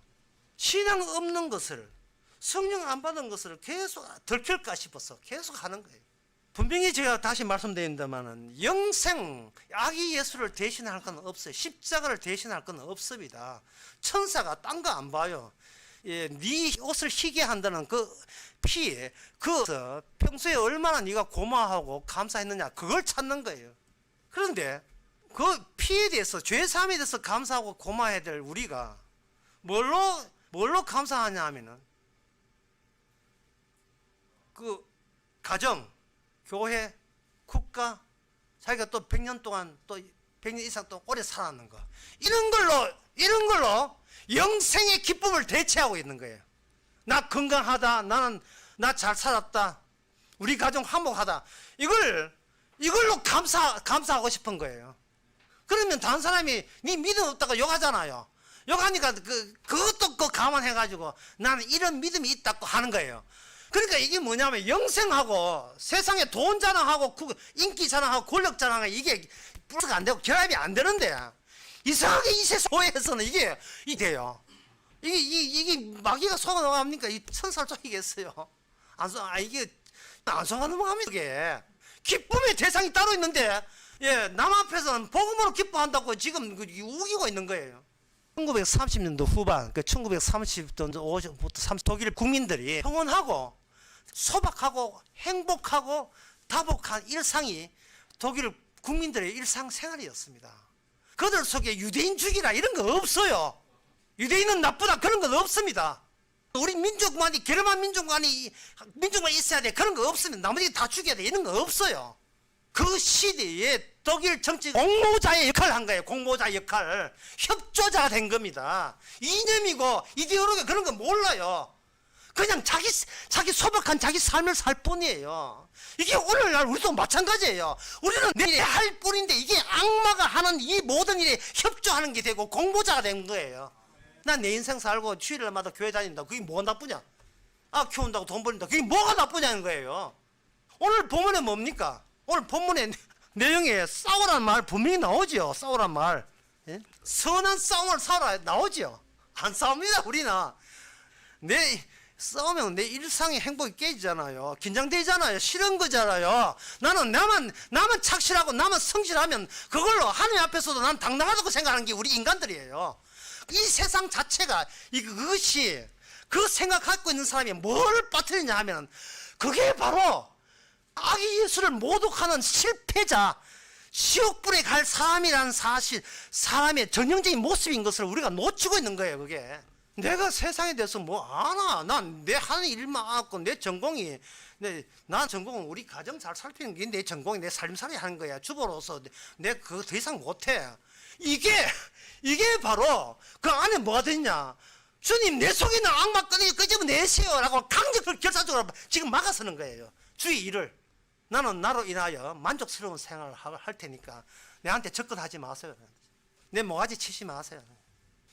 Speaker 1: 신앙 없는 것을, 성령 안 받은 것을 계속 들킬까 싶어서 계속 하는 거예요. 분명히 제가 다시 말씀드린다면은, 영생, 아기 예수를 대신할 건 없어요. 십자가를 대신할 건 없습니다. 천사가 딴 거 안 봐요. 예, 네 옷을 희게 한다는 그 피에, 평소에 얼마나 네가 고마워하고 감사했느냐, 그걸 찾는 거예요. 그런데 그 피에 대해서, 죄 사함에 대해서 감사하고 고마워해야 될 우리가 뭘로 감사하냐 하면은, 그 가정, 교회, 국가, 자기가 또 100년 동안, 또 100년 이상 또 오래 살았는 거, 이런 걸로 영생의 기쁨을 대체하고 있는 거예요. 나 건강하다, 나 잘 살았다, 우리 가정 화목하다, 이걸로 감사하고 싶은 거예요. 그러면 다른 사람이 네 믿음 없다고 욕하잖아요. 욕하니까 그것도 감안해가지고 나는 이런 믿음이 있다고 하는 거예요. 그러니까 이게 뭐냐면 영생하고 세상에 돈 자랑하고 인기 자랑하고 권력 자랑하고 이게 플러스가 안 되고 결합이 안 되는데 이상하게 이 세상 교회에서는 이게 돼요. 이게 마귀가 속아 넘어갑니까? 이 천사를 쫓기겠어요. 이게 안 속아 넘어갑니다. 이게 기쁨의 대상이 따로 있는데 예, 남 앞에서는 복음으로 기뻐한다고 지금 우기고 있는 거예요. 1930년도 후반, 1930년도 50부터 30 독일 국민들이 평온하고 소박하고 행복하고 다복한 일상이 독일 국민들의 일상생활이었습니다. 그들 속에 유대인 죽이라 이런 거 없어요. 유대인은 나쁘다 그런 건 없습니다. 우리 민족만이 게르만 민족만 있어야 돼 그런 거 없습니다. 나머지 다 죽여야 돼 이런 거 없어요. 그 시대에 독일 정치 공모자의 역할을 한 거예요. 공모자 역할, 협조자가 된 겁니다. 이념이고 이데올로기 그런 거 몰라요. 그냥 자기 소박한 자기 삶을 살 뿐이에요. 이게 오늘날 우리도 마찬가지예요. 우리는 내 일에 할 뿐인데 이게 악마가 하는 이 모든 일에 협조하는 게 되고 공모자가 된 거예요. 난 내 인생 살고 주일날마다 교회 다닌다. 그게 뭐가 나쁘냐? 키운다고 돈 벌린다. 그게 뭐가 나쁘냐는 거예요. 오늘 본문에 뭡니까? 오늘 본문의 내용에 싸우라는 말 분명히 나오죠. 싸우라는 말. 예? 선한 싸움을 싸우라 나오죠. 안 싸웁니다. 우리는. 싸우면 내 일상의 행복이 깨지잖아요. 긴장되잖아요. 싫은 거잖아요. 나만 착실하고 나만 성실하면 그걸로 하나님 앞에서도 난 당당하다고 생각하는 게 우리 인간들이에요. 이 세상 자체가 그것이 그 생각 갖고 있는 사람이 뭘 빠뜨리냐 하면 그게 바로 아기 예수를 모독하는 실패자, 지옥불에 갈 사람이라는 사실, 사람의 전형적인 모습인 것을 우리가 놓치고 있는 거예요. 그게 내가 세상에 대해서 뭐 아나? 난 내 하는 일만 하고 내 전공이 난 전공은 우리 가정 잘 살피는 게 내 전공이 내 살림살이 하는 거야. 주부로서 내 그거 더 이상 못해. 이게 바로 그 안에 뭐가 되냐? 주님 내 속에 있는 악마 끄집어내세요라고 강력하게 결사적으로 지금 막아서는 거예요. 주의 일을. 나는 나로 인하여 만족스러운 생활을 할 테니까 내한테 접근하지 마세요. 내 모가지 치지 마세요.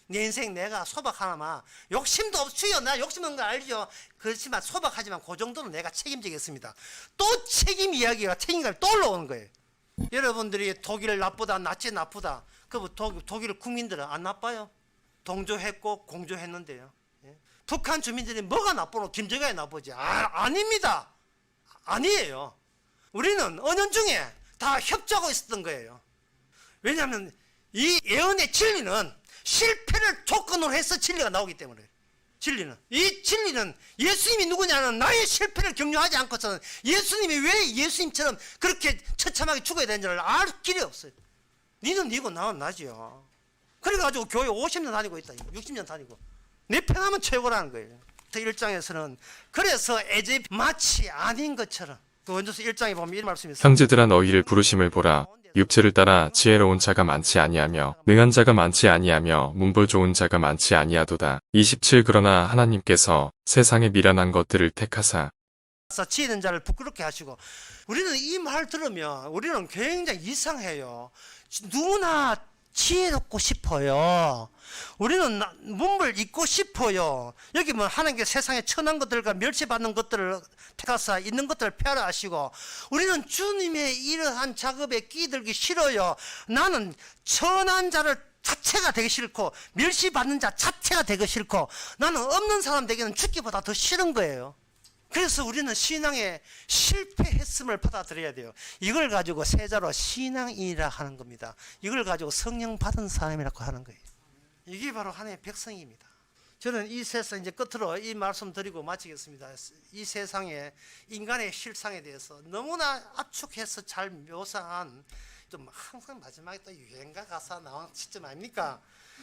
Speaker 1: 내 인생 내가 소박 하나만 욕심도 없어요. 나 욕심 없는 거 알죠? 그렇지만 소박하지만 그 정도는 내가 책임지겠습니다. 또 책임 이야기가 책임감이 또 올라오는 거예요. 여러분들이 독일 나쁘다, 나치 나쁘다. 독일 국민들은 안 나빠요. 동조했고 공조했는데요. 예? 북한 주민들이 뭐가 나쁘노? 김정은이 나쁘지? 아닙니다. 아니에요. 우리는 은연중에 다 협조하고 있었던 거예요. 왜냐하면 이 예언의 진리는 실패를 조건으로 해서 진리가 나오기 때문에 이 진리는 예수님이 누구냐는 나의 실패를 격려하지 않고서는 예수님이 왜 예수님처럼 그렇게 처참하게 죽어야 되는지를 알 길이 없어요. 니는 니고 나는 나지요. 그래가지고 교회 50년 다니고 있다. 60년 다니고 내 편하면 최고라는 거예요. 1장에서는 그래서 에제 마치 아닌 것처럼 그 원조서 1장에 보면 이런 말씀이 있어요.
Speaker 2: 형제들아 너희를 부르심을 보라. 육체를 따라 지혜로운 자가 많지 아니하며 능한 자가 많지 아니하며 문벌 좋은 자가 많지 아니하도다. 27 그러나 하나님께서 세상의 미련한 것들을 택하사
Speaker 1: 지혜 있는 자를 부끄럽게 하시고 우리는 이 말 들으면 우리는 굉장히 이상해요. 누구나 지혜롭고 싶어요. 우리는 문물 있고 싶어요. 여기 뭐 하나님께 세상에 천한 것들과 멸시받는 것들을 택하사 있는 것들을 폐하라 하시고 우리는 주님의 이러한 작업에 끼들기 싫어요. 나는 천한 자를 자체가 되기 싫고 멸시받는 자 자체가 되기 싫고 나는 없는 사람 되기는 죽기보다 더 싫은 거예요. 그래서 우리는 신앙에 실패했음을 받아들여야 돼요. 이걸 가지고 세자로 신앙이라 하는 겁니다. 이걸 가지고 성령 받은 사람이라고 하는 거예요. 이게 바로 하나님의 백성입니다. 저는 이 세상 이제 끝으로 이 말씀 드리고 마치겠습니다. 이 세상의 인간의 실상에 대해서 너무나 압축해서 잘 묘사한 좀 항상 마지막에 또 유행가 가사 나오는 시점 아닙니까?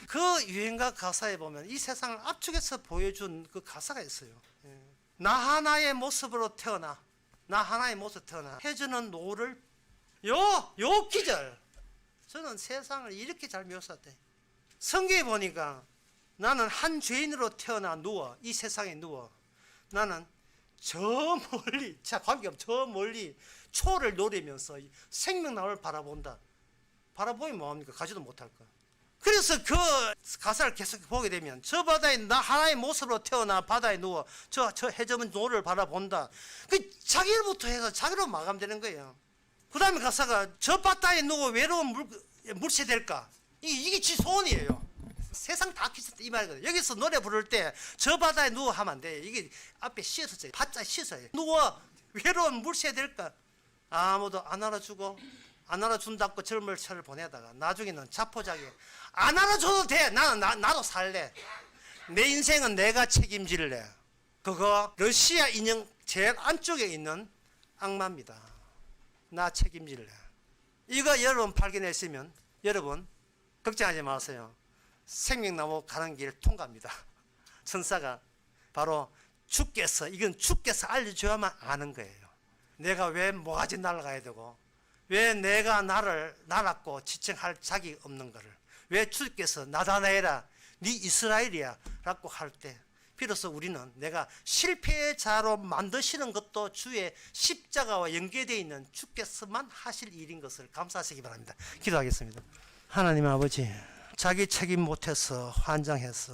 Speaker 1: 그 유행가 가사에 보면 이 세상을 압축해서 보여준 그 가사가 있어요. 나 하나의 모습으로 태어나 해주는 노를 요 기절 저는 세상을 이렇게 잘 묘사돼. 성경에 보니까 나는 한 죄인으로 태어나 누워 이 세상에 누워 나는 저 멀리 관계없 저 멀리 초를 노리면서 생명 나올 바라본다. 바라보면 뭐합니까? 가지도 못할 거야. 그래서 그 가사를 계속 보게 되면 저 바다에 나 하나의 모습으로 태어나 바다에 누워 저 해저문 노를 바라본다. 그 자기로부터 해서 자기로 마감되는 거예요. 그 다음에 가사가 저 바다에 누워 외로운 물새 될까? 이게 지 소원이에요. 세상 다 키쳤다 이 말이거든요. 여기서 노래 부를 때 저 바다에 누워 하면 안 돼. 이게 앞에 씌어서요. 바자 씌어서요. 누워 외로운 물새 될까? 아무도 안 알아주고 안 알아준다고 젊을 철을 보내다가 나중에는 자포자기 안 알아줘도 돼. 나도 살래. 내 인생은 내가 책임질래. 그거 러시아 인형 제일 안쪽에 있는 악마입니다. 나 책임질래. 이거 여러분 발견했으면 여러분 걱정하지 마세요. 생명나무 가는 길 통과합니다. 천사가 바로 주께서 이건 주께서 알려줘야만 아는 거예요. 내가 왜 뭐가지 날아가야 되고 왜 내가 나를 날았고 지칭할 자격이 없는 거를 왜 주께서 나다나엘아 네 이스라엘이야 라고 할 때 비로소 우리는 내가 실패의 자로 만드시는 것도 주의 십자가와 연계되어 있는 주께서만 하실 일인 것을 감사하시기 바랍니다. 기도하겠습니다. 하나님 아버지, 자기 책임 못해서 환장해서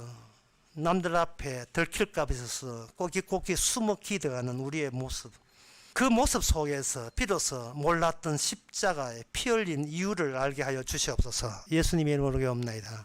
Speaker 1: 남들 앞에 들킬까 봐 있어서 꼬깃꼬깃 숨어 기대가는 우리의 모습, 그 모습 속에서 비로소 몰랐던 십자가에 피 흘린 이유를 알게 하여 주시옵소서. 예수님의 이름으로 기도합나이다.